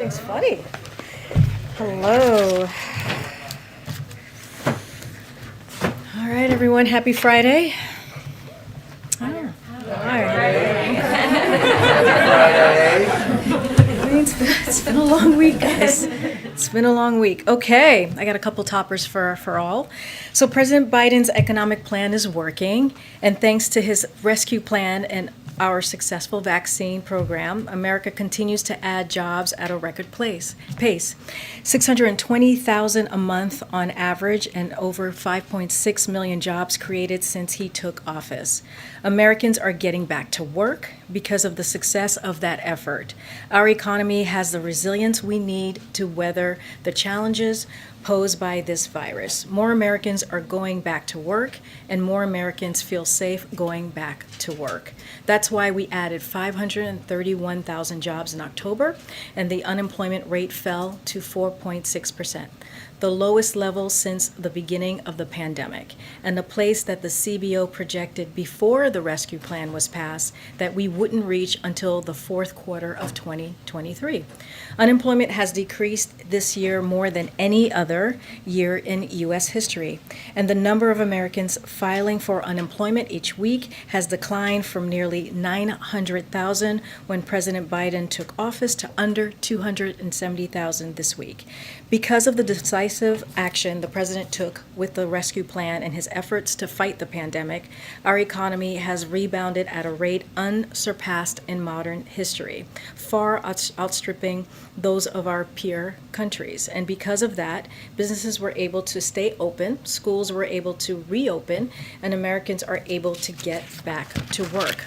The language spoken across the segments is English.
Everything's funny. Hello. All right, everyone. Happy Friday. Oh, it's been a long week, guys. It's been a long week. Okay, I got a couple toppers for all. So President Biden's economic plan is working, and thanks to his rescue plan and our successful vaccine program, America continues to add jobs at a record pace. 620,000 a month on average, and over 5.6 million jobs created since he took office. Americans are getting back to work because of the success of that effort. Our economy has the resilience we need to weather the challenges posed by this virus. More Americans are going back to work, and more Americans feel safe going back to work. That's why we added 531,000 jobs in October, and the unemployment rate fell to 4.6%, the lowest level since the beginning of the pandemic, and a place that the CBO projected before the rescue plan was passed that we wouldn't reach until the fourth quarter of 2023. Unemployment has decreased this year more than any other year in U.S. history, and the number of Americans filing for unemployment each week has declined from nearly 900,000 when President Biden took office to under 270,000 this week. Because of the decisive action the president took with the rescue plan and his efforts to fight the pandemic, our economy has rebounded at a rate unsurpassed in modern history, far outstripping those of our peer countries. And because of that, businesses were able to stay open, schools were able to reopen, and Americans are able to get back to work.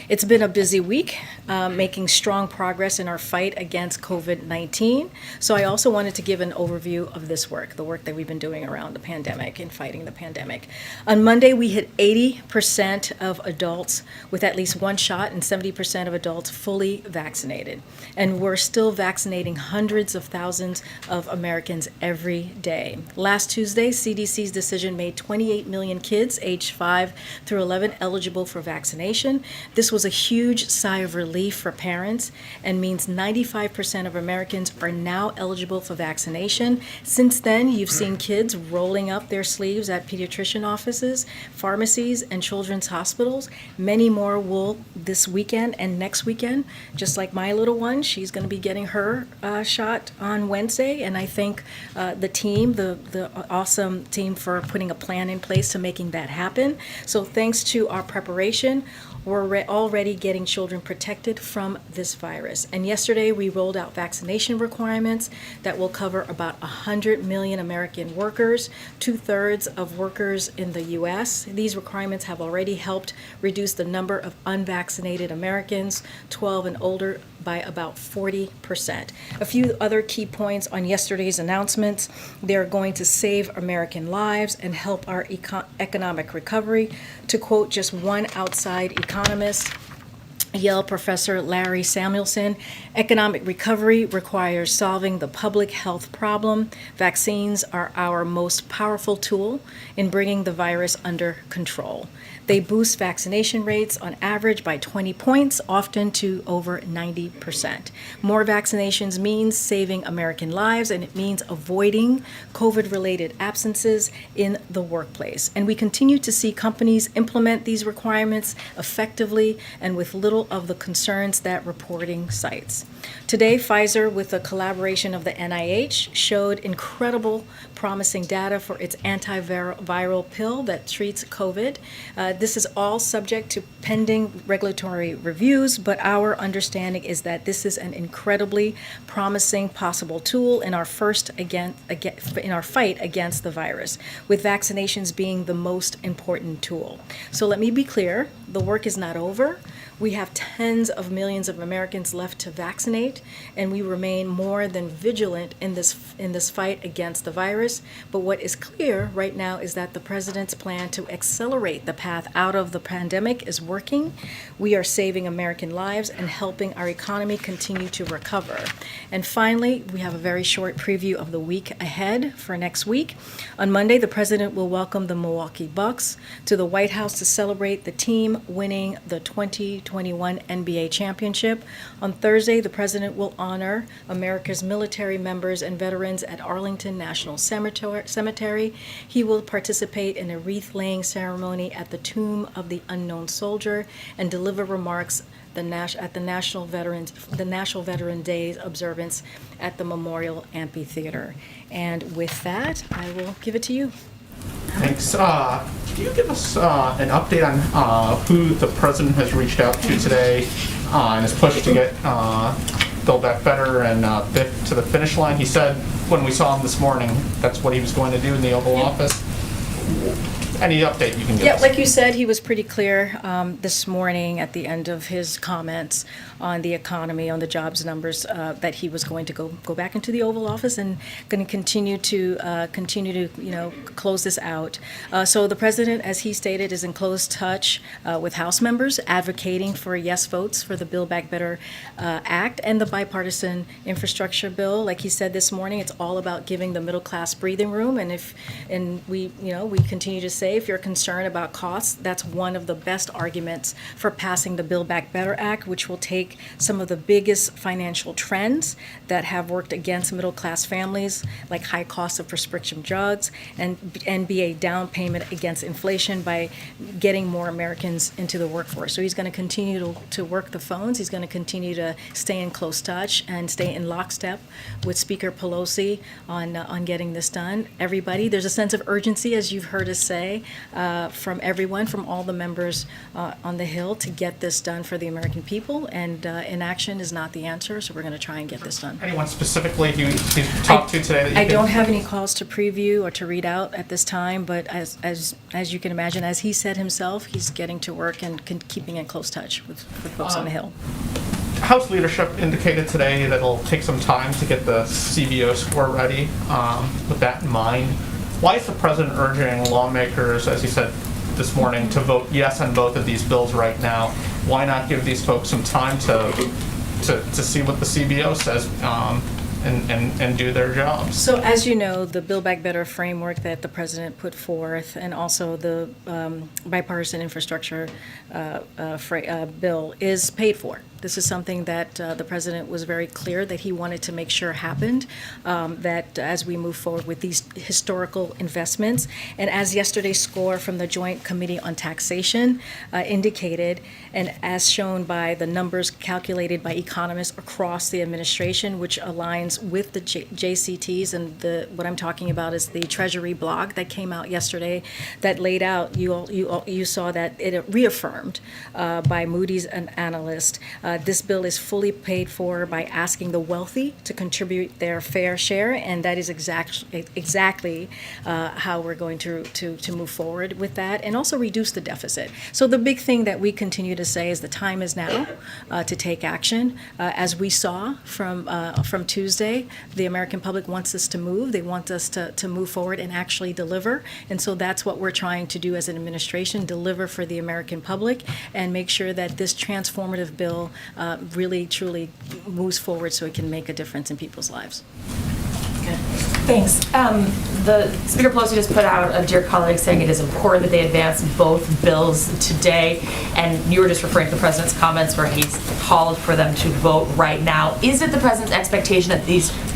It's been a busy week, making strong progress in our fight against COVID-19. So I also wanted to give an overview of this work, the work that we've been doing around the pandemic and fighting the pandemic. On Monday, we hit 80% of adults with at least one shot and 70% of adults fully vaccinated. And we're still vaccinating hundreds of thousands of Americans every day. Last Tuesday, CDC's decision made 28 million kids aged 5 through 11 eligible for vaccination. This was a huge sigh of relief for parents and means 95% of Americans are now eligible for vaccination. Since then, you've seen kids rolling up their sleeves at pediatrician offices, pharmacies, and children's hospitals. Many more will this weekend and next weekend. Just like my little one, she's going to be getting her shot on Wednesday, and I thank the team, the awesome team, for putting a plan in place to making that happen. So thanks to our preparation, we're already getting children protected from this virus. And yesterday, we rolled out vaccination requirements that will cover about 100 million American workers, 2/3 of workers in the U.S. These requirements have already helped reduce the number of unvaccinated Americans, 12 and older, by about 40%. A few other key points on yesterday's announcements. They're going to save American lives and help our economic recovery. To quote just one outside economist, Yale professor Larry Samuelson, economic recovery requires solving the public health problem. Vaccines are our most powerful tool in bringing the virus under control. They boost vaccination rates on average by 20 points, often to over 90%. More vaccinations means saving American lives, and it means avoiding COVID-related absences in the workplace. And we continue to see companies implement these requirements effectively and with little of the concerns that reporting cites. Today, Pfizer, with the collaboration of the NIH, showed incredible promising data for its antiviral pill that treats COVID. This is all subject to pending regulatory reviews, but our understanding is that this is an incredibly promising possible tool in our fight against the virus, with vaccinations being the most important tool. So let me be clear, the work is not over. We have tens of millions of Americans left to vaccinate, and we remain more than vigilant in this fight against the virus. But what is clear right now is that the president's plan to accelerate the path out of the pandemic is working. We are saving American lives and helping our economy continue to recover. And finally, we have a very short preview of the week ahead for next week. On Monday, the president will welcome the Milwaukee Bucks to the White House to celebrate the team winning the 2020 2021 NBA championship. On Thursday, the president will honor America's military members and veterans at Arlington National Cemetery. He will participate in a wreath-laying ceremony at the Tomb of the Unknown Soldier and deliver remarks at the National Veteran Day observance at the Memorial Amphitheater. And with that, I will give it to you. Thanks. Can you give us an update on who the president has reached out to today in his push to get Build Back Better and BIF to the finish line? He said when we saw him this morning that's what he was going to do in the Oval Office. Any update you can give us? Yeah, like you said, he was pretty clear this morning at the end of his comments on the economy, on the jobs numbers, that he was going to go back into the Oval Office and going to continue to close this out. So the president, as he stated, is in close touch with House members, advocating for yes votes for the Build Back Better Act and the bipartisan infrastructure bill. Like he said this morning, it's all about giving the middle class breathing room. And we continue to say, if you're concerned about costs, that's one of the best arguments for passing the Build Back Better Act, which will take some of the biggest financial trends that have worked against middle class families, like high costs of prescription drugs, and be a down payment against inflation by getting more Americans into the workforce. So he's going to continue to work the phones. He's going to continue to stay in close touch and stay in lockstep with Speaker Pelosi on getting this done. Everybody, there's a sense of urgency, as you've heard us say, from everyone, from all the members on the Hill, to get this done for the American people. And inaction is not the answer, so we're going to try and get this done. Anyone specifically you talked to today? I don't have any calls to preview or to read out at this time, but as you can imagine, as he said himself, he's getting to work and keeping in close touch with folks on the Hill. House leadership indicated today that it'll take some time to get the CBO score ready. With that in mind, why is the president urging lawmakers, as he said this morning, to vote yes on both of these bills right now? Why not give these folks some time to see what the CBO says and do their jobs? So as you know, the Build Back Better framework that the president put forth, and also the bipartisan infrastructure bill, is paid for. This is something that the president was very clear that he wanted to make sure happened, that as we move forward with these historical investments. And as yesterday's score from the Joint Committee on Taxation indicated, and as shown by the numbers calculated by economists across the administration, which aligns with the JCTs, and what I'm talking about is the Treasury blog that came out yesterday that laid out, you saw that it reaffirmed by Moody's an analyst. This bill is fully paid for by asking the wealthy to contribute their fair share, and that is exactly how we're going to move forward with that, and also reduce the deficit. So the big thing that we continue to say is the time is now to take action. As we saw from Tuesday, the American public wants us to move. They want us to move forward and actually deliver, and so that's what we're trying to do as an administration: deliver for the American public and make sure that this transformative bill really, truly moves forward so it can make a difference in people's lives. Okay. Thanks. The Speaker Pelosi just put out a dear colleague saying it is important that they advance both bills today, and you were just referring to the president's comments where he's called for them to vote right now. Is it the president's expectation that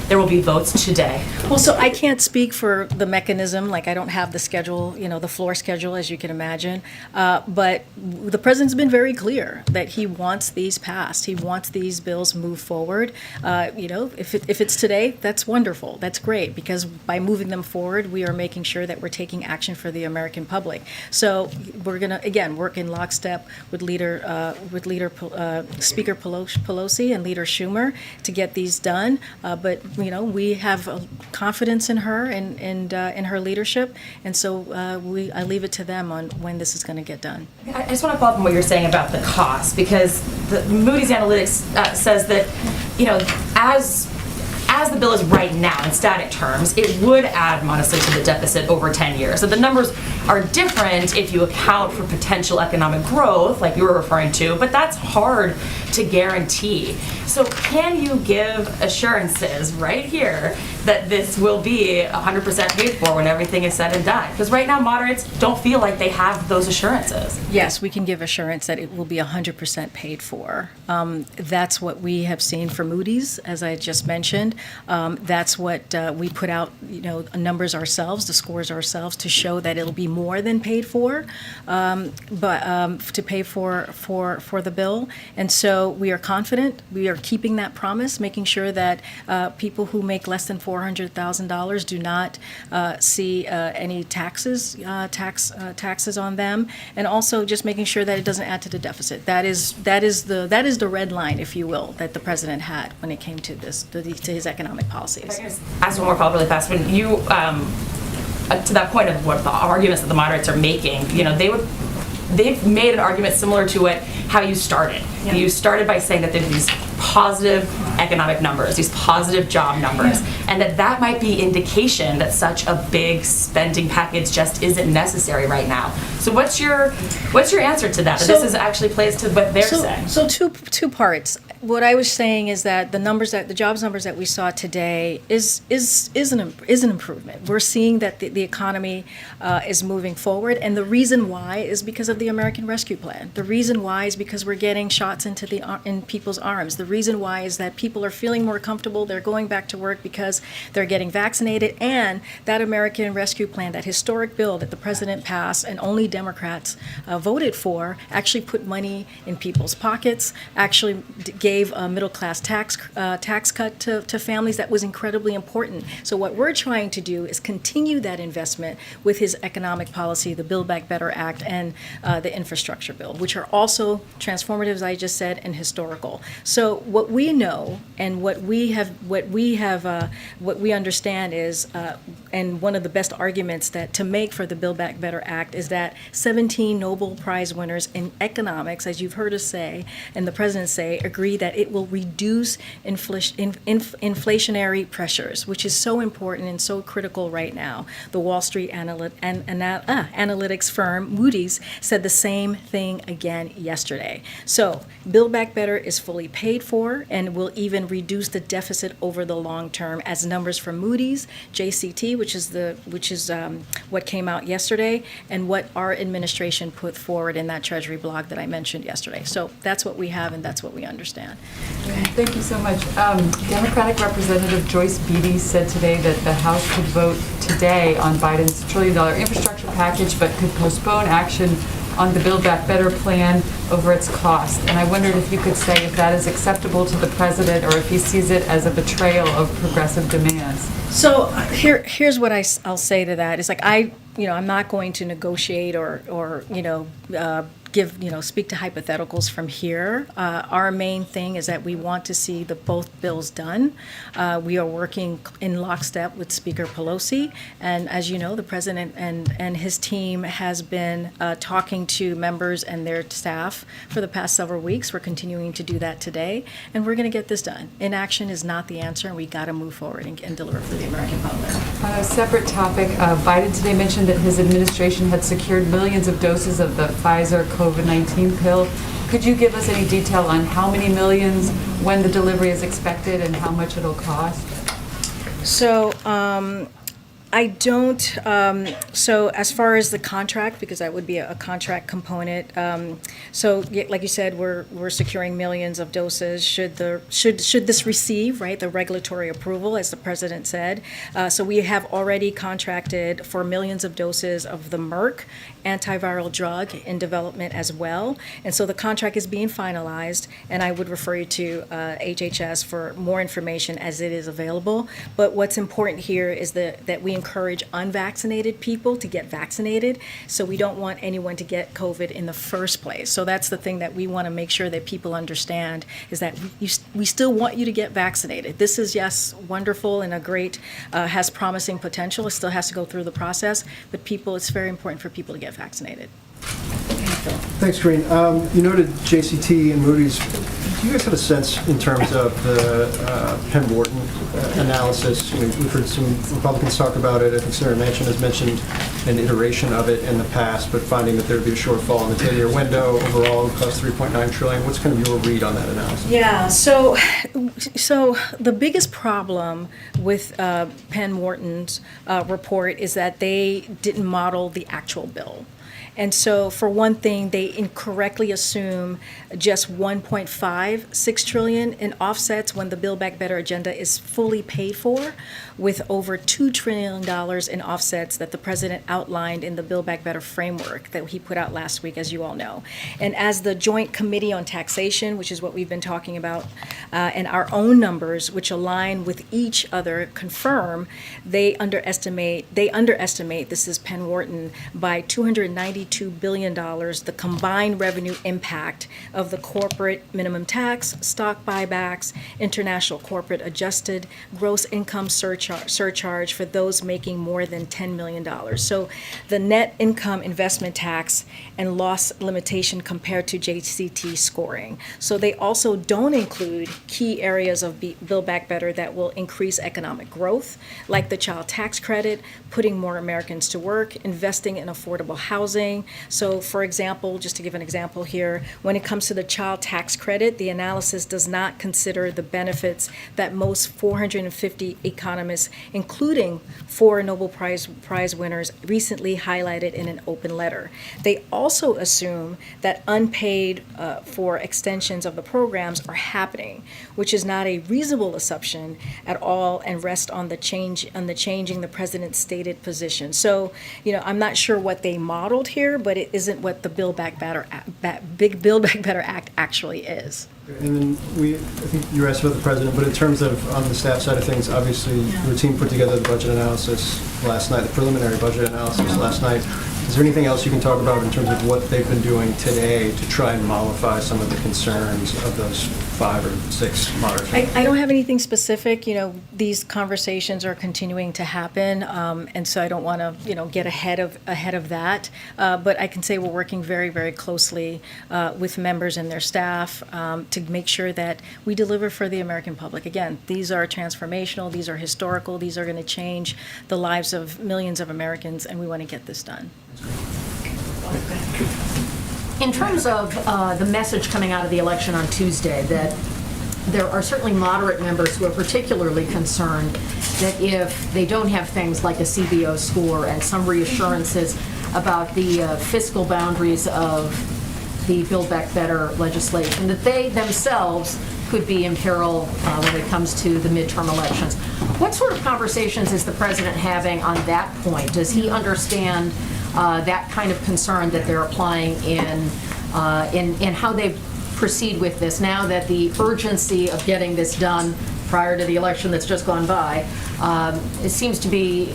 there will be votes today? Well, so I can't speak for the mechanism, like I don't have the schedule, the floor schedule, as you can imagine, but the president's been very clear that he wants these passed. He wants these bills moved forward. If it's today, that's wonderful. That's great, because by moving them forward, we are making sure that we're taking action for the American public. So we're going to, again, work in lockstep with Speaker Pelosi and Leader Schumer to get these done. But we have confidence in her and in her leadership, and so I leave it to them on when this is going to get done. I just want to follow up on what you're saying about the cost, because the Moody's Analytics says that as the bill is right now in static terms, it would add modestly to the deficit over 10 years. So the numbers are different if you account for potential economic growth, like you were referring to, but that's hard to guarantee. So can you give assurances right here that this will be 100% paid for when everything is said and done? Because right now, moderates don't feel like they have those assurances. Yes, we can give assurance that it will be 100% paid for. That's what we have seen for Moody's, as I just mentioned. That's what we put out, numbers ourselves, the scores ourselves, to show that it'll be more than paid for, but to pay for the bill. And so we are confident. We are keeping that promise, making sure that people who make less than $400,000 do not see any taxes on them, and also just making sure that it doesn't add to the deficit. That is the red line, if you will, that the president had when it came to his economic policies. If I can just ask one more follow-up really fast. When you, to that point of what the arguments that the moderates are making, they've made an argument similar to how you started. Yeah. You started by saying that there's these positive economic numbers, these positive job numbers, and that might be indication that such a big spending package just isn't necessary right now. So what's your answer to that? This actually plays to what they're saying. So two parts. What I was saying is that the jobs numbers that we saw today is an improvement. We're seeing that the economy is moving forward, and the reason why is because of the American Rescue Plan. The reason why is because we're getting shots in people's arms. The reason why is that people are feeling more comfortable. They're going back to work because they're getting vaccinated, and that American Rescue Plan, that historic bill that the president passed and only Democrats voted for, actually put money in people's pockets, actually gave a middle-class tax cut to families that was incredibly important. So what we're trying to do is continue that investment with his economic policy, the Build Back Better Act, and the infrastructure bill, which are also transformative, as I just said, and historical. So what we know and what we understand is, and one of the best arguments to make for the Build Back Better Act is that 17 Nobel Prize winners in economics, as you've heard us say, and the president say, agree that it will reduce inflationary pressures, which is so important and so critical right now. The Wall Street analytics firm Moody's said the same thing again yesterday. So Build Back Better is fully paid for and will even reduce the deficit over the long term, as numbers from Moody's, JCT, which is what came out yesterday, and what our administration put forward in that Treasury blog that I mentioned yesterday. So that's what we have, and that's what we understand. Thank you so much. Democratic Representative Joyce Beatty said today that the House could vote today on Biden's $1 trillion infrastructure package, but could postpone action on the Build Back Better plan over its cost. And I wondered if you could say if that is acceptable to the president, or if he sees it as a betrayal of progressive demands. So here's what I'll say to that. It's like I'm not going to negotiate or speak to hypotheticals from here. Our main thing is that we want to see both bills done. We are working in lockstep with Speaker Pelosi, and as you know, the president and his team has been talking to members and their staff for the past several weeks. We're continuing to do that today, and we're going to get this done. Inaction is not the answer, and we got to move forward and deliver for the American public. On a separate topic, Biden today mentioned that his administration had secured millions of doses of the Pfizer COVID-19 pill. Could you give us any detail on how many millions, when the delivery is expected, and how much it'll cost? So I don't, so as far as the contract, because that would be a contract component, like you said, we're securing millions of doses should this receive, right, the regulatory approval, as the president said. So we have already contracted for millions of doses of the Merck antiviral drug in development as well. And so the contract is being finalized, and I would refer you to HHS for more information as it is available. But what's important here is that we encourage unvaccinated people to get vaccinated. So we don't want anyone to get COVID in the first place. So that's the thing that we want to make sure that people understand, is that we still want you to get vaccinated. This is, yes, wonderful and a great, has promising potential. It still has to go through the process, but it's very important for people to get vaccinated. Thanks, Karine. You noted JCT and Moody's. Do you guys have a sense in terms of the Penn Wharton analysis? We've heard some Republicans talk about it. I think Senator Manchin has mentioned an iteration of it in the past, but finding that there would be a shortfall in the 10-year window overall, cost $3.9 trillion. What's kind of your read on that analysis? Yeah, so the biggest problem with Penn Wharton's report is that they didn't model the actual bill. And so, for one thing, they incorrectly assume just $1.56 trillion in offsets when the Build Back Better agenda is fully paid for, with over $2 trillion in offsets that the president outlined in the Build Back Better framework that he put out last week, as you all know. And as the Joint Committee on Taxation, which is what we've been talking about, and our own numbers, which align with each other, confirm they underestimate, this is Penn Wharton, by $292 billion, the combined revenue impact of the corporate minimum tax, stock buybacks, international corporate adjusted gross income surcharge for those making more than $10 million. So the net income investment tax and loss limitation compared to JCT scoring. So they also don't include key areas of Build Back Better that will increase economic growth, like the child tax credit, putting more Americans to work, investing in affordable housing. So, for example, just to give an example here, when it comes to the child tax credit, the analysis does not consider the benefits that most 450 economists, including 4 Nobel Prize winners, recently highlighted in an open letter. They also assume that unpaid for extensions of the programs are happening, which is not a reasonable assumption at all, and rest on the changing the president's stated position. So, I'm not sure what they modeled here, but it isn't what the Build Back Better Act actually is. And then I think you asked about the president, but in terms of on the staff side of things, obviously your team put together the budget analysis last night, the preliminary budget analysis last night. Is there anything else you can talk about in terms of what they've been doing today to try and mollify some of the concerns of those 5 or 6 moderate? I don't have anything specific. These conversations are continuing to happen, and so I don't want to, get ahead of that. But I can say we're working very, very closely with members and their staff to make sure that we deliver for the American public. Again, these are transformational, these are historical, these are going to change the lives of millions of Americans, and we want to get this done. In terms of the message coming out of the election on Tuesday, that there are certainly moderate members who are particularly concerned that if they don't have things like a CBO score and some reassurances about the fiscal boundaries of the Build Back Better legislation, that they themselves could be in peril when it comes to the midterm elections. What sort of conversations is the president having on that point? Does he understand that kind of concern that they're applying in how they proceed with this, now that the urgency of getting this done prior to the election that's just gone by, it seems to be,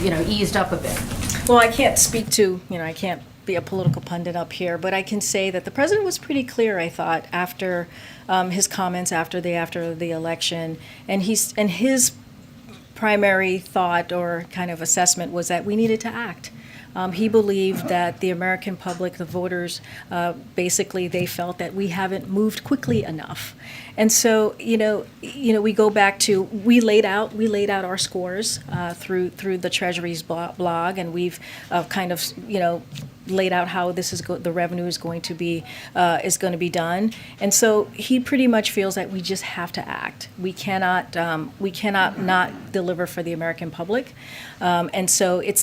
eased up a bit? Well, I can't speak to, I can't be a political pundit up here, but I can say that the president was pretty clear, I thought, after his comments after the election, and his primary thought or kind of assessment was that we needed to act. He believed that the American public, the voters, basically they felt that we haven't moved quickly enough. And so, we go back to, we laid out our scores through the Treasury's blog, and we've kind of, laid out how the revenue is going to be done. And so he pretty much feels that we just have to act. We cannot not deliver for the American public. And so it's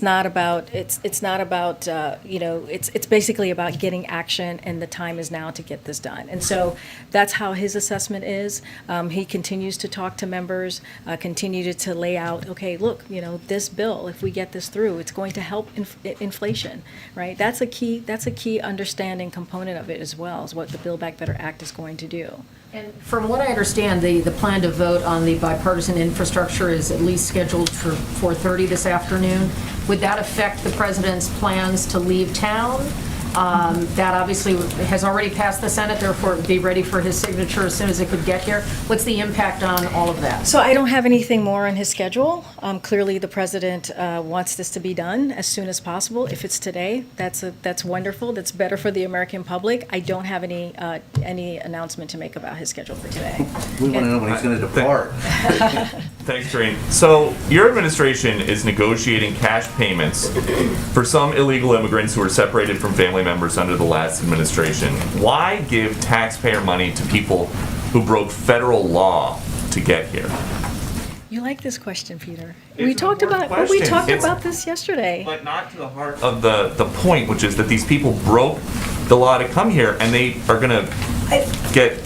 basically about getting action, and the time is now to get this done. And so that's how his assessment is. He continues to talk to members, continue to lay out, okay, look, this bill, if we get this through, it's going to help inflation, right? That's a key understanding component of it as well, is what the Build Back Better Act is going to do. And from what I understand, the plan to vote on the bipartisan infrastructure is at least scheduled for 4:30 this afternoon. Would that affect the president's plans to leave town That obviously has already passed the Senate, therefore it would be ready for his signature as soon as it could get here. What's the impact on all of that? So I don't have anything more on his schedule. Clearly, the president wants this to be done as soon as possible. If it's today, that's wonderful. That's better for the American public. I don't have any announcement to make about his schedule for today. We want to know when he's going to depart. Thanks, Karine. So your administration is negotiating cash payments for some illegal immigrants who were separated from family members under the last administration. Why give taxpayer money to people who broke federal law to get here? You like this question, Peter? It's We an talked important about we question. talked It's- about this yesterday. But not to the heart of the point, which is that these people broke the law to come here, and they are going to get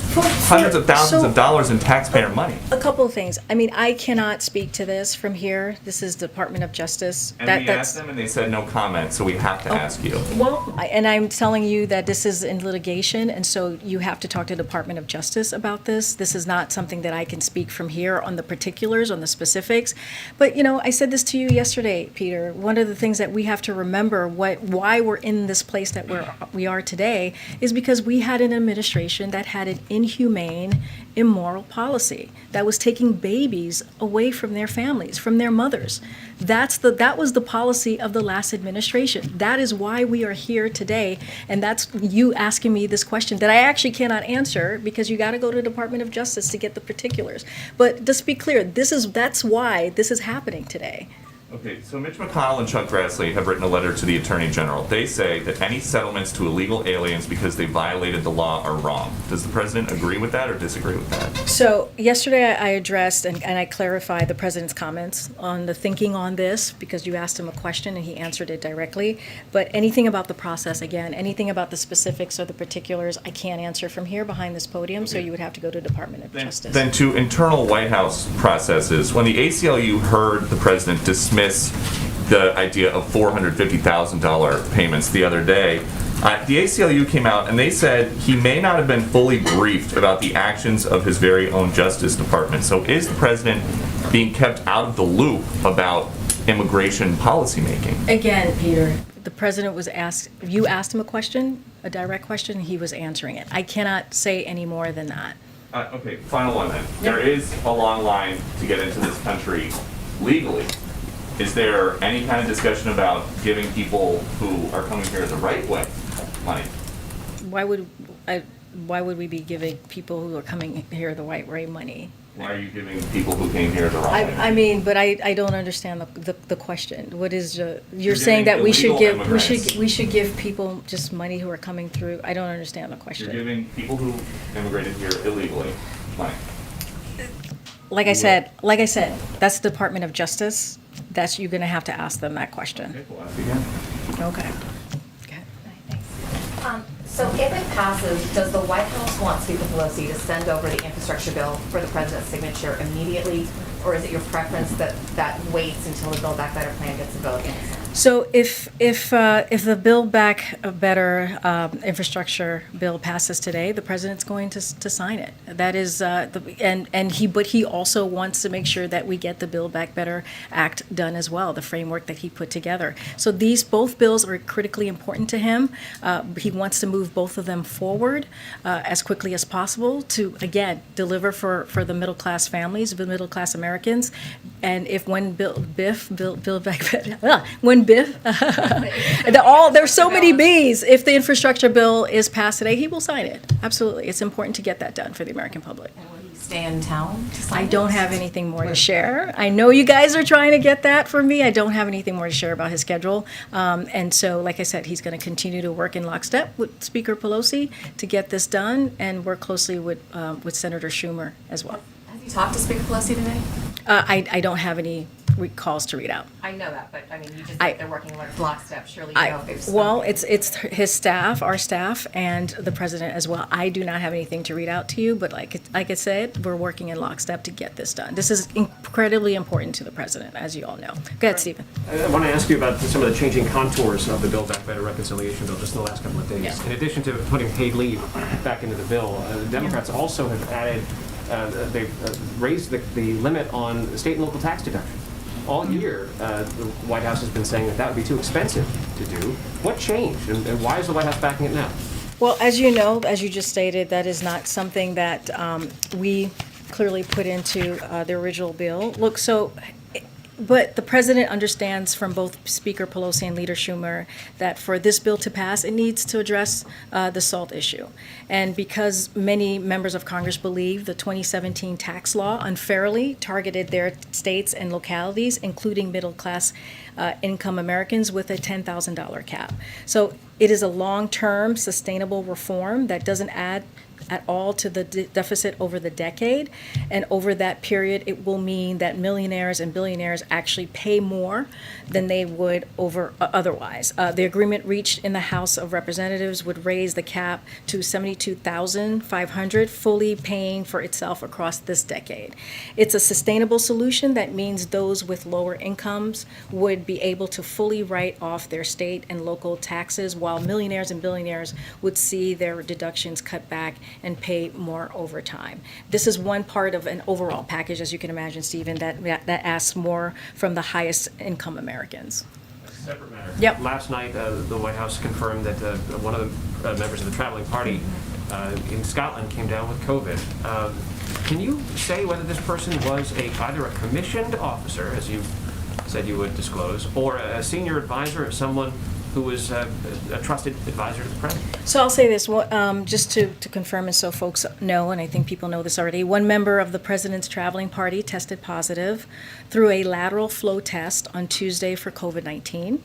hundreds of thousands of dollars in taxpayer money. A couple of things. I mean, I cannot speak to this from here. This is Department of Justice. And we asked them, and they said no comment, so we have to ask you. Well, and I'm telling you that this is in litigation, and so you have to talk to the Department of Justice about this. This is not something that I can speak from here on the particulars, on the specifics. But, you know, I said this to you yesterday, Peter. One of the things that we have to remember why we're in this place that we are today is because we had an administration that had an inhumane, immoral policy that was taking babies away from their families, from their mothers. That was the policy of the last administration. That is why we are here today, and that's you asking me this question that I actually cannot answer because you got to go to the Department of Justice to get the particulars. But just be clear, that's why this is happening today. Okay, so Mitch McConnell and Chuck Grassley have written a letter to the Attorney General. They say that any settlements to illegal aliens because they violated the law are wrong. Does the president agree with that or disagree with that? So yesterday I addressed and I clarified the president's comments on the thinking on this because you asked him a question and he answered it directly. But anything about the process, again, anything about the specifics or the particulars, I can't answer from here behind this podium, so you would have to go to Department of Justice. Then to internal White House processes, when the ACLU heard the president dismiss the idea of $450,000 payments the other day, the ACLU came out and they said he may not have been fully briefed about the actions of his very own Justice Department. So is the president being kept out of the loop about immigration policymaking? Again, Peter, the president was asked, you asked him a question, a direct question, he was answering it. I cannot say any more than that. Okay, final one then. There is a long line to get into this country legally. Is there any kind of discussion about giving people who are coming here the right way money? Why would we be giving people who are coming here the right way money? Why are you giving people who came here the wrong way? I mean, but I don't understand the question. What is you're You're saying giving that we should illegal give immigrants. give people just money who are coming through? I don't understand the You're question. giving people who immigrated here illegally money. Like I said, that's the Department of Justice. That's you're going to have to ask them that question. Okay, we'll ask you again. Okay. So if it passes, does the White House want Speaker Pelosi to send over the infrastructure bill for the president's signature immediately? Or is it your preference that that waits until the Build Back Better plan gets a vote in the Senate? So if the Build Back Better infrastructure bill passes today, the president's going to sign it. That is but he also wants to make sure that we get the Build Back Better Act done as well, the framework that he put together. So both bills are critically important to him. He wants to move both of them forward as quickly as possible to again deliver for the middle class families, the middle class Americans. And if when Build Back Better there's so many B's. If the infrastructure bill is passed today, he will sign it. Absolutely. It's important to get that done for the American public. And will he stay in town to sign I it? don't have anything more to share. I know you guys are trying to get that from me. I don't have anything more to share about his schedule. And so, like I said, he's going to continue to work in lockstep with Speaker Pelosi to get this done and work closely with Senator Schumer as well. Have you talked to Speaker Pelosi today? I don't have any calls to read out. I know that, but I mean, you just I- said they're working lockstep. Surely you know if they've Well, spoken. it's his staff, our staff, and the president as well. I do not have anything to read out to you, but like I said, we're working in lockstep to get this done. This is incredibly important to the president, as you all know. Go ahead, Stephen. I want to ask you about some of the changing contours of the Build Back Better reconciliation bill just in the last couple of days. Yeah. In addition to putting paid leave back into the bill, the Democrats also have added, they've raised the limit on state and local tax deduction. all year, the White House has been saying that would be too expensive to do. What changed, and why is the White House backing it now? Well, as you know, as you just stated, that is not something that we clearly put into the original bill. Look, but the president understands from both Speaker Pelosi and Leader Schumer that for this bill to pass, it needs to address the SALT issue. And because many members of Congress believe the 2017 tax law unfairly targeted their states and localities, including middle-class income Americans, with a $10,000 cap. So it is a long-term, sustainable reform that doesn't add at all to the deficit over the decade. And over that period, it will mean that millionaires and billionaires actually pay more than they would over otherwise. The agreement reached in the House of Representatives would raise the cap to $72,500, fully paying for itself across this decade. It's a sustainable solution that means those with lower incomes would be able to fully write off their state and local taxes, while millionaires and billionaires would see their deductions cut back and pay more over time. This is one part of an overall package, as you can imagine, Stephen, that asks more from the highest income Americans. Separate matter. Yep. Last night, the White House confirmed that one of the members of the traveling party in Scotland came down with COVID. Can you say whether this person was either a commissioned officer, as you said you would disclose, or a senior advisor, or someone who was a trusted advisor to the president? So I'll say this, just to confirm, and so folks know, and I think people know this already, one member of the president's traveling party tested positive through a lateral flow test on Tuesday for COVID-19.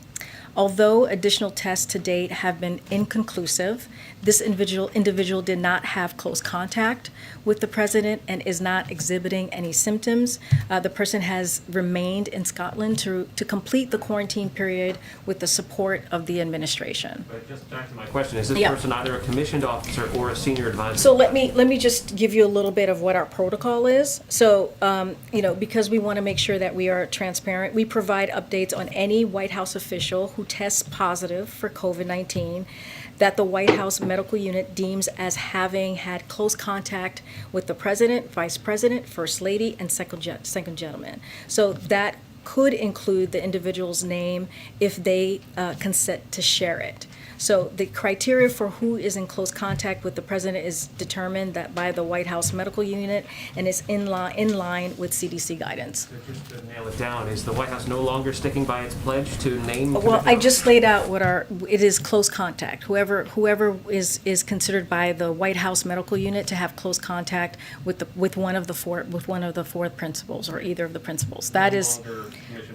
Although additional tests to date have been inconclusive, this individual did not have close contact with the president and is not exhibiting any symptoms. The person has remained in Scotland to complete the quarantine period with the support of the administration. But just back to my question, is this Yeah. person either a commissioned officer or a senior advisor? So let me just give you a little bit of what our protocol is. So, because we want to make sure that we are transparent, we provide updates on any White House official who tests positive for COVID-19 that the White House medical unit deems as having had close contact with the president, vice president, first lady, and second gentleman. So that could include the individual's name if they consent to share it. So the criteria for who is in close contact with the president is determined that by the White House medical unit and is in line with CDC guidance. So just to nail it down, is the White House no longer sticking by its pledge to name? Well, I just laid out what it is close contact. Whoever is considered by the White House medical unit to have close contact with one of the four principals, or either of the principals. That is,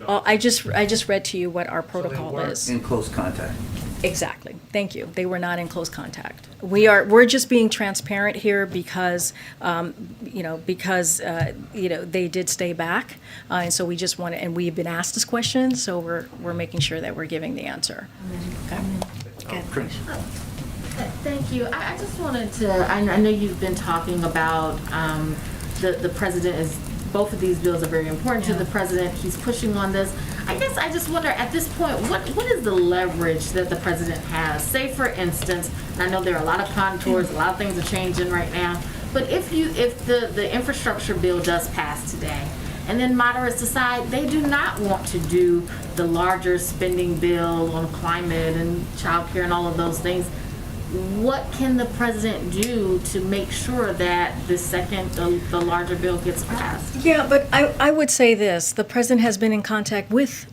I just read to you what our protocol is. In close contact. Exactly. Thank you. They were not in close contact. We're just being transparent here because they did stay back, and so we just want to, and we've been asked this question, so we're making sure that we're giving the answer. Okay. Thank you. I just wanted to, I know you've been talking about the president is, both of these bills are very important to the president. He's pushing on this. I guess I just wonder at this point, what is the leverage that the president has? Say, for instance, and I know there are a lot of contours, a lot of things are changing right now, but if the infrastructure bill does pass today, and then moderates decide they do not want to do the larger spending bill on climate and child care and all of those things, what can the president do to make sure that the larger bill gets passed? Yeah, but I would say this: the president has been in contact with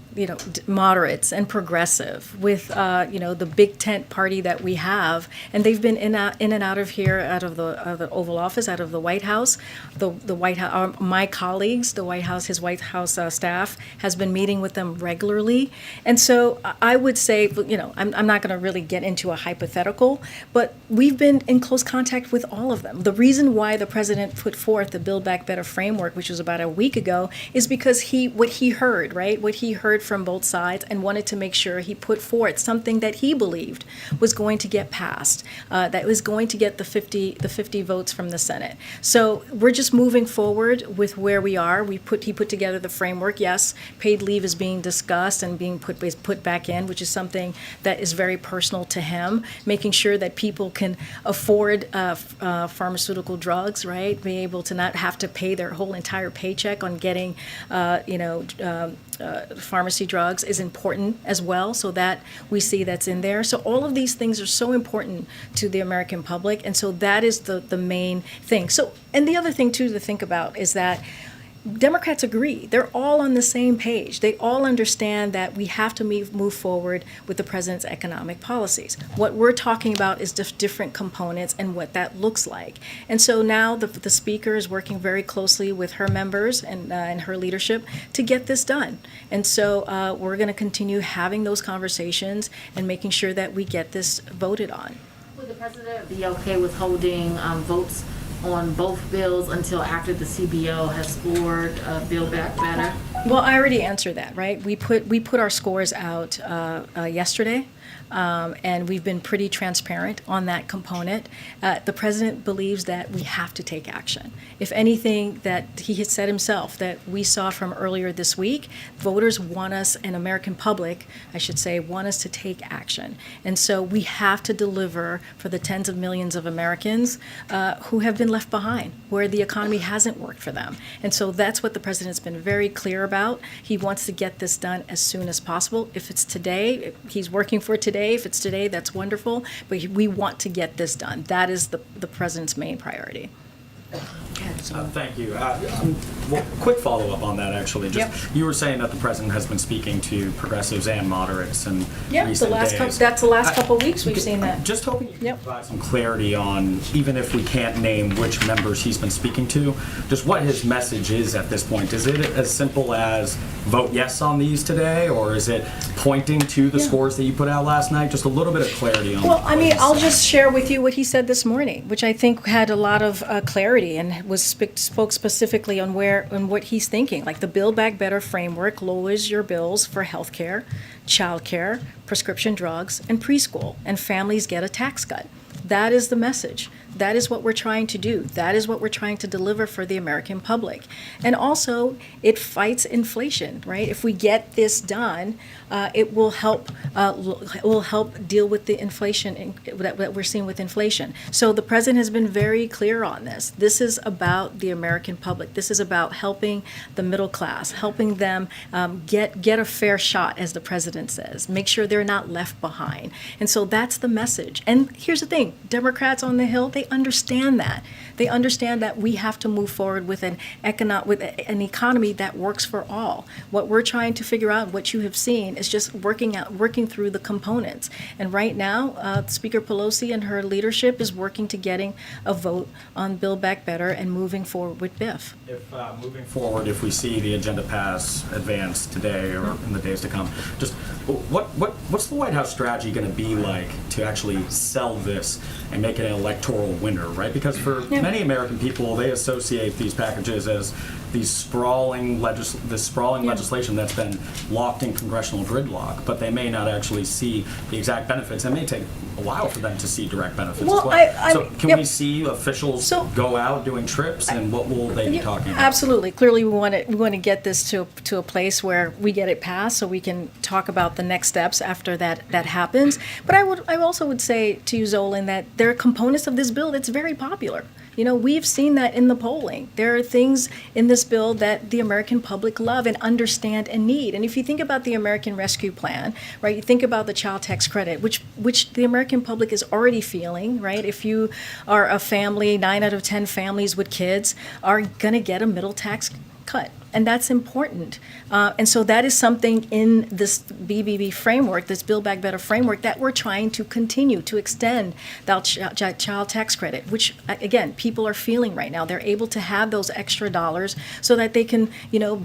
moderates and progressive, with the big tent party that we have, and they've been in and out of here, out of the Oval Office, out of the White House. The White House, my colleagues, his White House staff has been meeting with them regularly, and so I would say, I'm not going to really get into a hypothetical, but we've been in close contact with all of them. The reason why the president put forth the Build Back Better framework, which was about a week ago, is because what he heard from both sides and wanted to make sure he put forth something that he believed was going to get passed, that was going to get the 50 votes from the Senate. So we're just moving forward with where we are. He put together the framework. Yes, paid leave is being discussed and being put back in, which is something that is very personal to him, making sure that people can afford pharmaceutical drugs, right? Be able to not have to pay their whole entire paycheck on getting, pharmacy drugs is important as well, so that we see that's in there. So all of these things are so important to the American public, and so that is the main thing. So, and the other thing too to think about is that Democrats agree. They're all on the same page. They all understand that we have to move forward with the president's economic policies. What we're talking about is different components and what that looks like. And so now the speaker is working very closely with her members and her leadership to get this done. And so we're going to continue having those conversations and making sure that we get this voted on. Would the president be okay with holding votes on both bills until after the CBO has scored Build Back Better? Well, I already answered that, right? We put our scores out yesterday, and we've been pretty transparent on that component. The president believes that we have to take action. If anything, that he had said himself that we saw from earlier this week, voters want us, and American public, I should say, want us to take action. And so we have to deliver for the tens of millions of Americans who have been left behind, where the economy hasn't worked for them. And so that's what the president's been very clear about. He wants to get this done as soon as possible. If it's today, he's working for today. If it's today, that's wonderful. But we want to get this done. That is the president's main priority. Thank you. Well, quick follow-up on that, actually. You were saying that the president has been speaking to progressives and moderates in recent days. That's the last couple of weeks we've seen that. Just hoping you can provide some clarity on, even if we can't name which members he's been speaking to, just what his message is at this point. Is it as simple as vote yes on these today, or is it pointing to the scores that you put out last night? Just a little bit of clarity on. Well, I mean, I'll just share with you what he said this morning, which I think had a lot of clarity and spoke specifically on what he's thinking. Like the Build Back Better framework lowers your bills for health care, child care, prescription drugs, and preschool, and families get a tax cut. That is the message. That is what we're trying to do. That is what we're trying to deliver for the American public. And also, it fights inflation, right? If we get this done, it will help deal with the inflation that we're seeing with inflation. So the president has been very clear on this. This is about the American public. This is about helping the middle class, helping them get a fair shot, as the president says. Make sure they're not left behind. And so that's the message. And here's the thing: Democrats on the Hill, they understand that. They understand that we have to move forward with an economy that works for all. What we're trying to figure out, what you have seen, is just working through the components. And right now, Speaker Pelosi and her leadership is working to getting a vote on Build Back Better and moving forward with BIF. If moving forward, if we see the agenda pass advance today or in the days to come, just what's the White House strategy going to be like to actually sell this and make it an electoral winner, right? Because for many American people, they associate these packages as these sprawling legislation that's been locked in congressional gridlock, but they may not actually see the exact benefits. It may take a while for them to see direct benefits as well. So can we see officials go out doing trips, and what will they be talking about? Absolutely. Clearly, we want to get this to a place where we get it passed, so we can talk about the next steps after that happens. But I also would say to you, Zolan, that there are components of this bill that's very popular. You know, we've seen that in the polling. There are things in this bill that the American public love and understand and need. And if you think about the American Rescue Plan, right, you think about the child tax credit, which the American public is already feeling, right? If you are a family, 9 out of 10 families with kids are going to get a middle tax cut. And that's important. And so that is something in this BBB framework, this Build Back Better framework, that we're trying to continue to extend that child tax credit, which, again, people are feeling right now. They're able to have those extra dollars so that they can,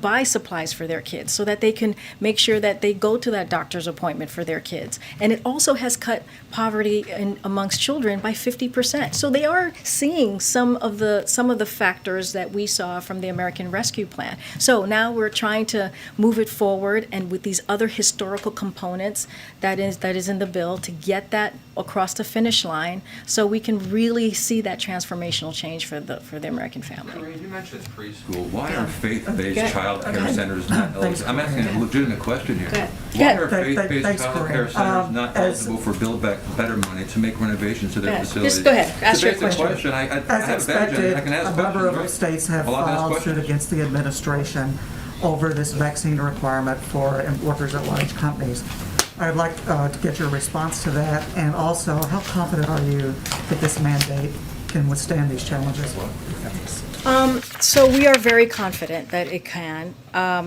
buy supplies for their kids, so that they can make sure that they go to that doctor's appointment for their kids. And it also has cut poverty amongst children by 50%. So they are seeing some of the factors that we saw from the American Rescue Plan. So now we're trying to move it forward, and with these other historical components that is in the bill, to get that across the finish line so we can really see that transformational change for the American family. Karine, you mentioned preschool. Why are faith-based Okay. child care Okay. centers not eligible? I'm asking a legitimate question here. ahead. Why are Go ahead. faith-based child care centers not eligible for Build Back Better money to make renovations to their Go ahead. facilities? Just go ahead. Ask It's a your basic question. I As have a badge. expected, I can ask a number of questions, states have Well, I'll ask filed suit questions. against the administration over this vaccine requirement for workers at large companies. I'd like to get your response to that, and also, how confident are you that this mandate can withstand these challenges? So we are very confident that it can.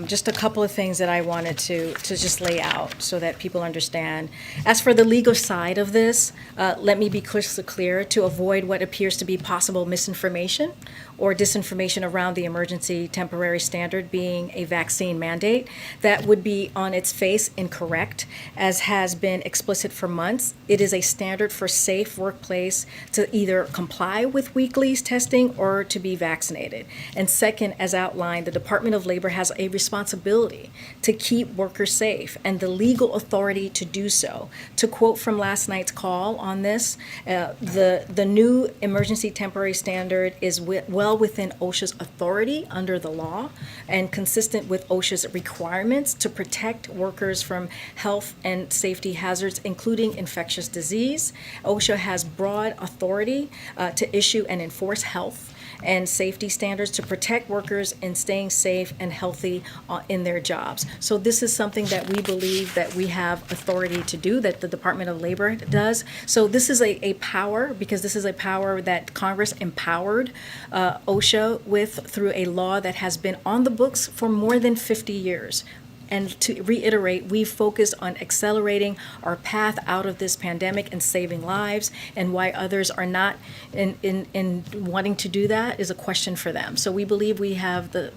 Just a couple of things that I wanted to just lay out so that people understand. As for the legal side of this, let me be crystal clear to avoid what appears to be possible misinformation or disinformation around the emergency temporary standard being a vaccine mandate. That would be on its face incorrect, as has been explicit for months. It is a standard for safe workplace to either comply with weekly testing or to be vaccinated. And second, as outlined, the Department of Labor has a responsibility to keep workers safe and the legal authority to do so. To quote from last night's call on this, the new emergency temporary standard is well within OSHA's authority under the law and consistent with OSHA's requirements to protect workers from health and safety hazards, including infectious disease. OSHA has broad authority to issue and enforce health and safety standards to protect workers in staying safe and healthy in their jobs. So this is something that we believe that we have authority to do, that the Department of Labor does. So this is a power, because this is a power that Congress empowered OSHA with through a law that has been on the books for more than 50 years. And to reiterate, we focus on accelerating our path out of this pandemic and saving lives, and why others are not in wanting to do that is a question for them. So we believe we have the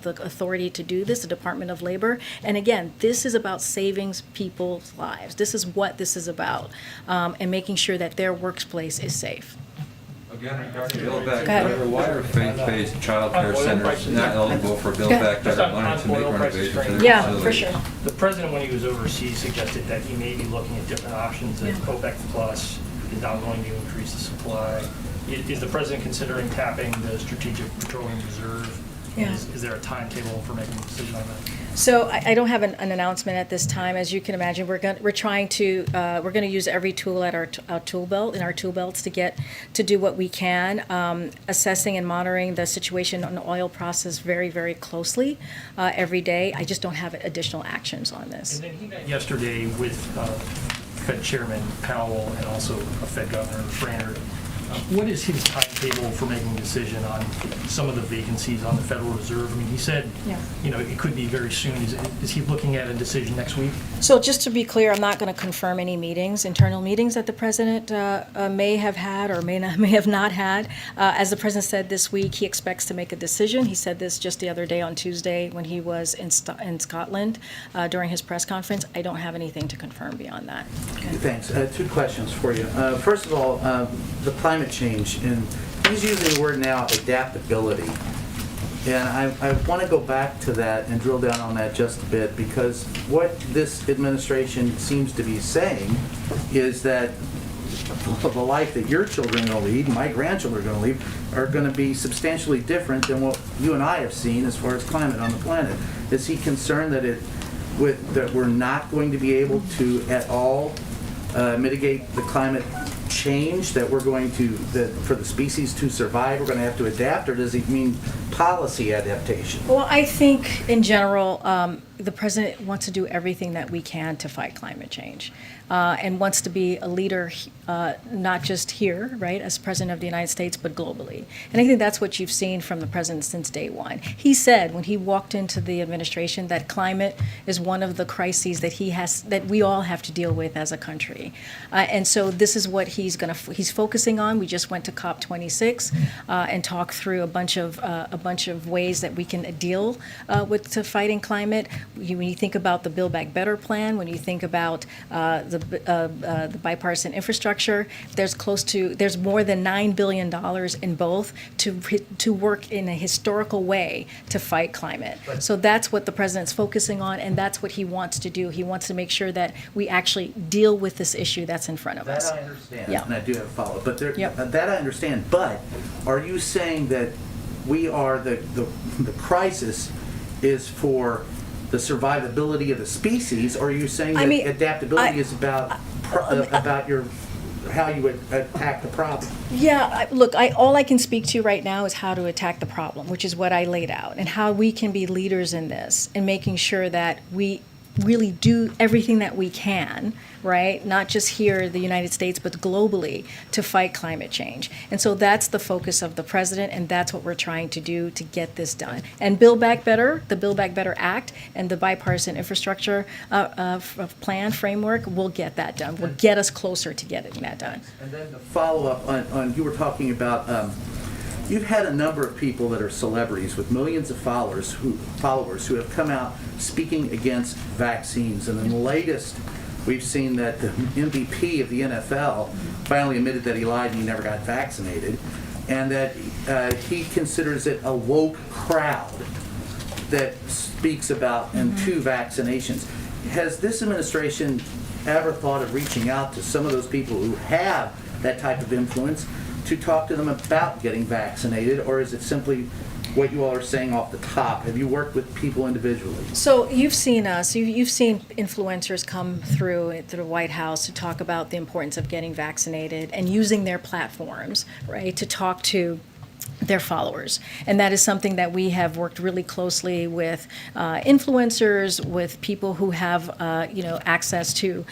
authority to do this, the Department of Labor. And again, this is about saving people's lives. This is what this is about, and making sure that their workplace is safe. Again, regarding Build Back Go ahead. Better, why are faith-based child care centers not eligible for Build Back Better money to make renovations to their Yeah, facilities? for sure. The president, when he was overseas, suggested that he may be looking at different options, that OPEC Plus is now going to increase the supply. Is the president considering tapping the Strategic Petroleum Reserve? Yeah. Is there a timetable for making a decision on that? So I don't have an announcement at this time. As you can imagine, we're going to use every tool at our tool belt, in our tool belts, to do what we can, assessing and monitoring the situation on the oil process very, very closely every day. I just don't have additional actions on this. And then he met yesterday with Fed Chairman Powell and also Fed Governor Brainerd. What is his timetable for making a decision on some of the vacancies on the Federal Reserve? I mean, he said, it could be very soon. Is he looking at a decision next week? So just to be clear, I'm not going to confirm any internal meetings that the president may have had or may have not had. As the president said this week, he expects to make a decision. He said this just the other day on Tuesday when he was in Scotland during his press conference. I don't have anything to confirm beyond that. Thanks. Two questions for you. First of all, the climate change, and he's using the word now adaptability. And I want to go back to that and drill down on that just a bit, because what this administration seems to be saying is that the life that your children are going to lead, and my grandchildren are going to lead, are going to be substantially different than what you and I have seen as far as climate on the planet. Is he concerned that that we're not going to be able to at all mitigate the climate change, that we're going to, that for the species to survive, we're going to have to adapt, or does he mean policy adaptation? Well, I think in general, the president wants to do everything that we can to fight climate change, and wants to be a leader, not just here, right, as president of the United States, but globally. And I think that's what you've seen from the president since day one. He said when he walked into the administration that climate is one of the crises that we all have to deal with as a country, and so this is what he's focusing on. We just went to COP26 and talked through a bunch of ways that we can deal with fighting climate. when you think about the Build Back Better plan, when you think about the bipartisan infrastructure, there's more than $9 billion in both to work in a historical way to fight climate. So that's what the president's focusing on, and that's what he wants to do. He wants to make sure that we actually deal with this issue that's in front of us. That I understand, Yeah. and I do have a follow-up, but Yep. that I understand, but are you saying that we are, the crisis is for the survivability of the species, or are you saying that adaptability is about how you would attack the problem? Yeah, look, all I can speak to right now is how to attack the problem, which is what I laid out, and how we can be leaders in this, and making sure that we really do everything that we can, right? Not just here in the United States, but globally, to fight climate change. And so that's the focus of the president, and that's what we're trying to do to get this done. And Build Back Better, the Build Back Better Act, and the bipartisan infrastructure plan framework will get that done. Will get us closer to getting that done. And then the follow-up on you were talking about, you've had a number of people that are celebrities with millions of followers who have come out speaking against vaccines. And in the latest, we've seen that the MVP of the NFL finally admitted that he lied and he never got vaccinated, and that he considers it a woke crowd that speaks about and to vaccinations. Has this administration ever thought of reaching out to some of those people who have that type of influence to talk to them about getting vaccinated, or is it simply what you all are saying off the top? Have you worked with people individually? So you've seen us, you've seen influencers come through the White House to talk about the importance of getting vaccinated and using their platforms, right, to talk to their followers. And that is something that we have worked really closely with influencers, with people who have access to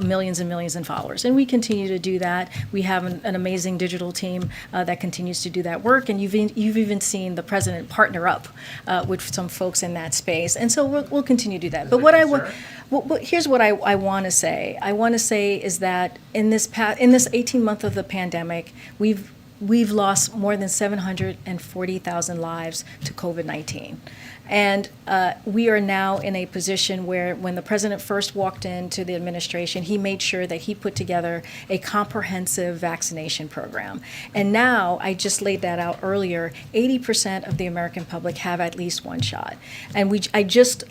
millions and millions in followers. And we continue to do that. We have an amazing digital team that continues to do that work. And you've even seen the president partner up with some folks in that space. And so we'll continue to do that. But here's what I want to say. I want to say is that in this 18 months of the pandemic, we've lost more than 740,000 lives to COVID-19. And we are now in a position where when the president first walked into the administration, he made sure that he put together a comprehensive vaccination program. And now, I just laid that out earlier, 80% of the American public have at least one shot. And I just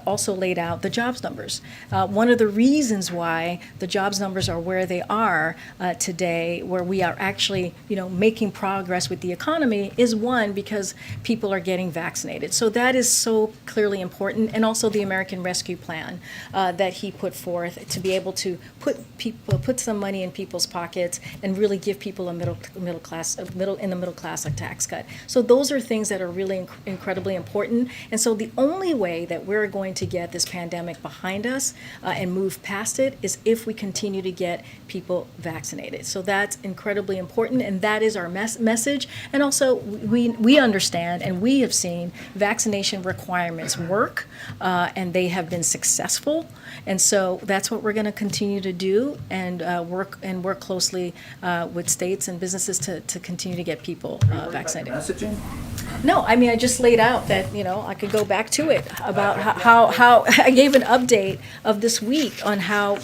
also laid out the jobs numbers. One of the reasons why the jobs numbers are where they are today, where we are actually making progress with the economy, is one, because people are getting vaccinated. So that is so clearly important, and also the American Rescue Plan that he put forth to be able to put some money in people's pockets and really give people a middle class a tax cut. So those are things that are really incredibly important. And so the only way that we're going to get this pandemic behind us and move past it is if we continue to get people vaccinated. So that's incredibly important, and that is our message. And also we understand, and we have seen vaccination requirements work, and they have been successful. And so that's what we're going to continue to do, and work closely with states and businesses to continue to get people vaccinated. Messaging? No, I mean, I just laid out that, I could go back to it about how I gave an update of this week on how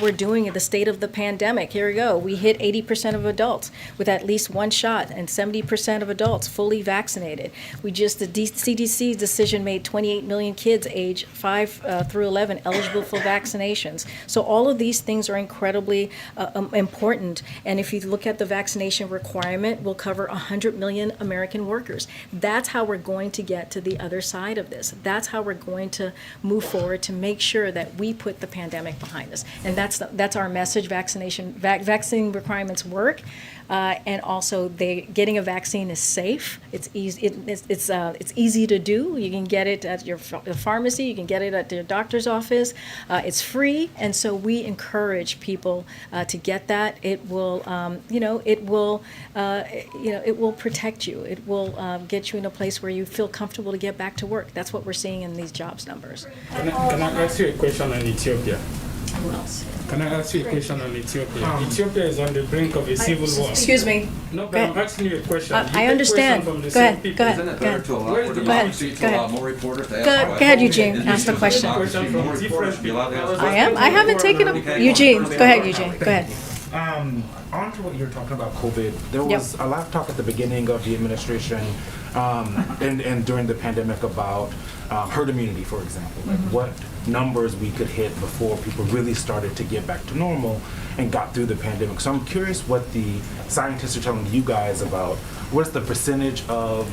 we're doing in the state of the pandemic. Here we go. We hit 80% of adults with at least one shot, and 70% of adults fully vaccinated. The CDC's decision made 28 million kids age 5 through 11 eligible for vaccinations. So all of these things are incredibly important. And if you look at the vaccination requirement, we'll cover 100 million American workers. That's how we're going to get to the other side of this. That's how we're going to move forward to make sure that we put the pandemic behind us. And that's our message. Vaccine requirements work. And also, getting a vaccine is safe. It's easy. It's easy to do. You can get it at your pharmacy. You can get it at your doctor's office. It's free, and so we encourage people to get that. It will, it will protect you. It will get you in a place where you feel comfortable to get back to work. That's what we're seeing in these jobs numbers. Can I ask you a question on Ethiopia? who else? Can I ask you a question on Ethiopia? Ethiopia is on the brink of a civil war. Excuse me. No, Go but I'm ahead. asking you a question. I understand. Go ahead, go ahead. Isn't it better to allow for democracy, to allow more reporters to ask questions? Go ahead, Eugene, ask the question. More reporters to be allowed to ask I am, I haven't taken a, Eugene, go ahead, Eugene, go ahead. On to what you were talking about COVID, there Yep. was a lot of talk at the beginning of the administration and during the pandemic about herd immunity, for example, like what numbers we could hit before people really started to get back to normal and got through the pandemic. So I'm curious what the scientists are telling you guys about what's the percentage of,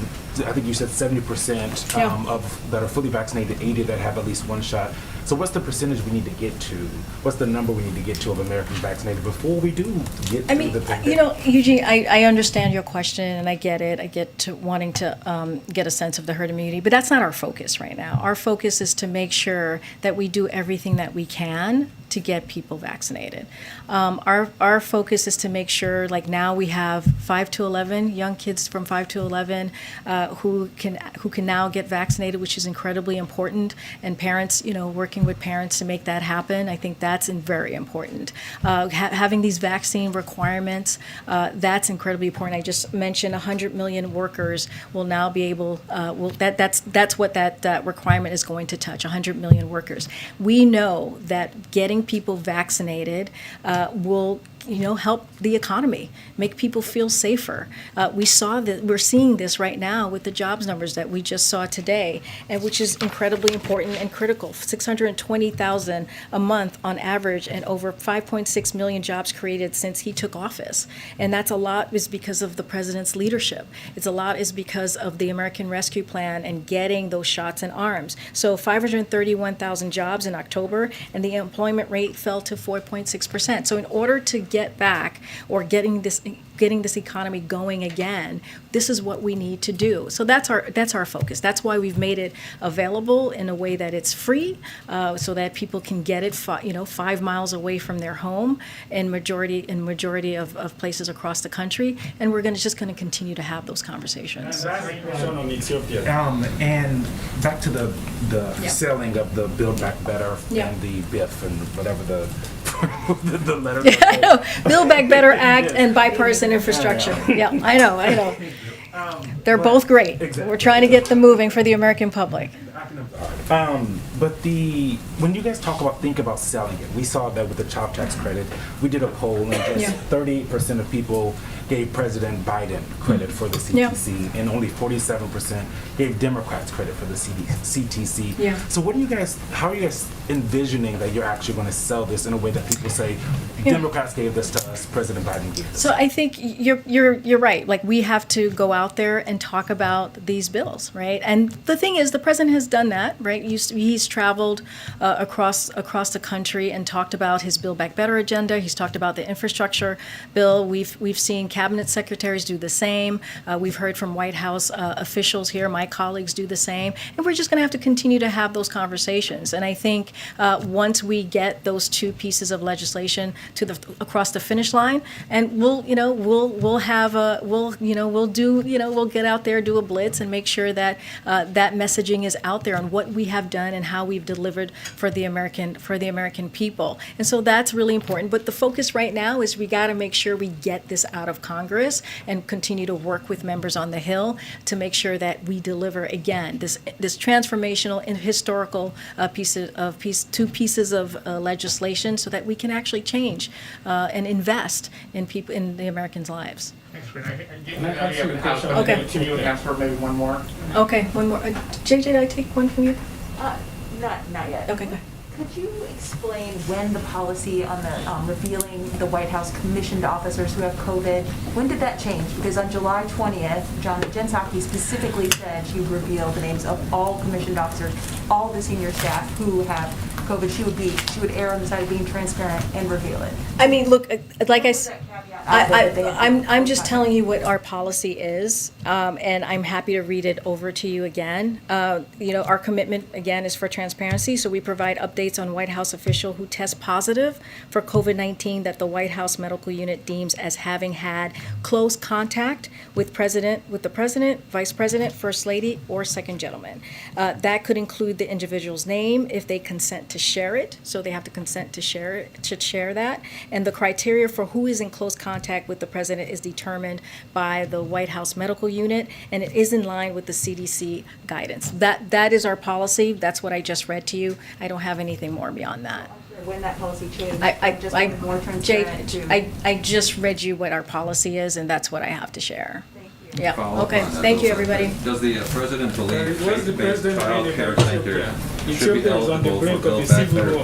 I think you said 70% of that are fully vaccinated, 80 that have at least one shot. So what's the percentage we need to get to? What's the number we need to get to of Americans vaccinated before we do get through the pandemic? You know, Eugene, I understand your question and I get it. I get to wanting to get a sense of the herd immunity, but that's not our focus right now. Our focus is to make sure that we do everything that we can to get people vaccinated. Our focus is to make sure, like now we have 5 to 11 young kids from 5 to 11 who can now get vaccinated, which is incredibly important. And parents, you know, working with parents to make that happen, I think that's very important. Having these vaccine requirements, that's incredibly important. I just mentioned 100 million workers will now be able. That's what that requirement is going to touch. 100 million workers. We know that getting people vaccinated will, you know, help the economy, make people feel safer. We're seeing this right now with the jobs numbers that we just saw today, and which is incredibly important and critical. 620,000 a month on average, and over 5.6 million jobs created since he took office. And that's a lot is because of the president's leadership. It's a lot is because of the American Rescue Plan and getting those shots in arms. So 531,000 jobs in October, and the employment rate fell to 4.6%. So in order to get back or getting this economy going again, this is what we need to do. So that's our focus. That's why we've made it available in a way that it's free, so that people can get it 5 miles away from their home in majority of places across the country. And we're just going to continue to have those conversations. On Ethiopia. And back to the selling of the Build Back Better and the BIF and whatever the letter. I know. Build Back Better Act and bipartisan infrastructure. Yeah, I know. They're both great. Exactly. We're trying to get them moving for the American public. But when you guys think about selling it, we saw that with the child tax credit. We did a poll and just 38% of people gave President Biden credit for the CTC, and only 47% gave Democrats credit for the CTC. Yeah. So how are you guys envisioning that you're actually going to sell this in a way that people say, Democrats gave this to us, President Biden gave this? So I think you're right. Like, we have to go out there and talk about these bills, right? And the thing is, the president has done that, right? He's traveled across the country and talked about his Build Back Better agenda. He's talked about the infrastructure bill. We've seen cabinet secretaries do the same. We've heard from White House officials here. My colleagues do the same. And we're just going to have to continue to have those conversations. And I think once we get those two pieces of legislation across the finish line, and we'll get out there, do a blitz, and make sure that that messaging is out there on what we have done and how we've delivered for the American people. And so that's really important. But the focus right now is we got to make sure we get this out of Congress and continue to work with members on the Hill to make sure that we deliver again this transformational and historical two pieces of legislation, so that we can actually change and invest in people, in the Americans' lives. Thanks, Karine. Okay. Can you ask for maybe one more? Okay, one more. JJ, did I take one from you? Not yet. Okay, go ahead. Could you explain when the policy on the revealing the White House commissioned officers who have COVID, when did that change? Because on July 20th, Jen Psaki specifically said she would reveal the names of all commissioned officers, all the senior staff who have COVID. She would err on the side of being transparent and reveal it. I mean, look, like I When said. was that caveat out there that they have. I'm just telling you what our policy is, and I'm happy to read it over to you again. Our commitment, again, is for transparency, so we provide updates on White House official who test positive for COVID-19 that the White House Medical Unit deems as having had close contact with the President, Vice President, First Lady, or Second Gentleman. That could include the individual's name if they consent to share it, so they have to consent to share that. And the criteria for who is in close contact with the President is determined by the White House Medical Unit, and it is in line with the CDC guidance. That is our policy. That's what I just read to you. I don't have anything more beyond that. When that policy changed, I just wanted more transparent too. I just read you what our policy is, and that's what I have to share. Thank you. Yeah, Follow up okay, on that thank you, also. everybody. Does the president believe What's the faith-based president child doing care about centers Ethiopia? should be Ethiopia is on the eligible for brink of a Build Back civil Better war.